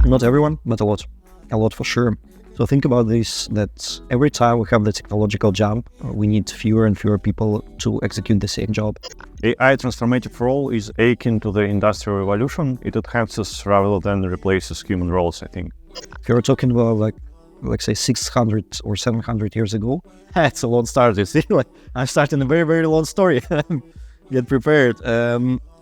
Not everyone, but a lot for sure. So think about this, that every time we have the technological jump, we need fewer and fewer people to execute the same job. AI transformative role is akin to the industrial revolution. It enhances rather than replaces human roles, I think. If you're talking about like say 600 or 700 years ago, it's a long start, you see, like I'm starting a very, very long story. Get prepared.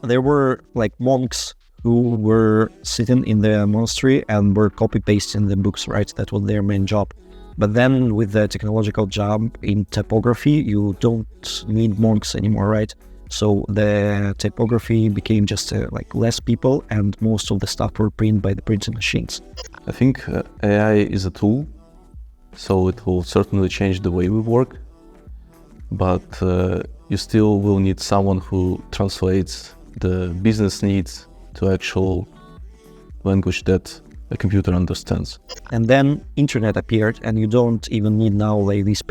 There were like monks who were sitting in the monastery and were copy-pasting the books, right? That was their main job. But then with the technological jump in typography, you don't need monks anymore, right? So the typography became just like less people, and most of the stuff were printed by the printing machines. I think AI is a tool, so it will certainly change the way we work, but you still will need someone who translates the business needs to actual language that a computer understands. And then internet appeared, and you don't even need now like these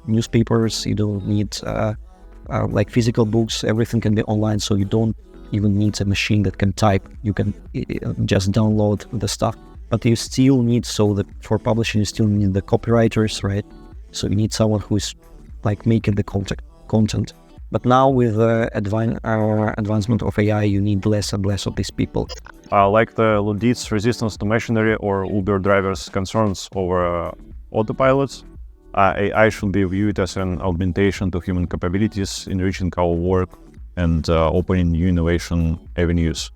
newspapers, you don't need like physical books, everything can be online, so you don't even need a machine that can type, you can just download the stuff. But you still need, so that for publishing you still need the copywriters, right? So you need someone who's like making the content. But now with the advancement of AI, you need less and less of these people. Like the Luddites' resistance to machinery or Uber drivers' concerns over autopilots, AI should be viewed as an augmentation to human capabilities, enriching our work and opening new innovation avenues.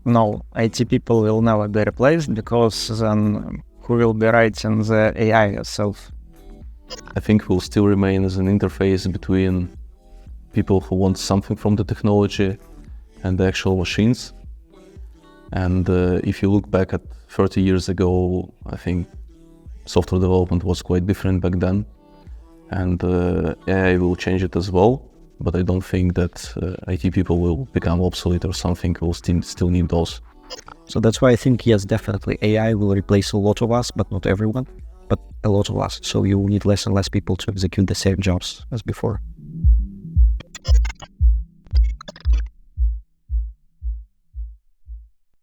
No, IT people will never be replaced, because then who will be writing the AI itself? I think we'll still remain as an interface between people who want something from the technology and the actual machines. And if you look back at 30 years ago, I think software development was quite different back then. And AI will change it as well. But I don't think that IT people will become obsolete or something. We'll still need those. So that's why I think, yes, definitely AI will replace a lot of us, but not everyone, but a lot of us. So you will need less and less people to execute the same jobs as before.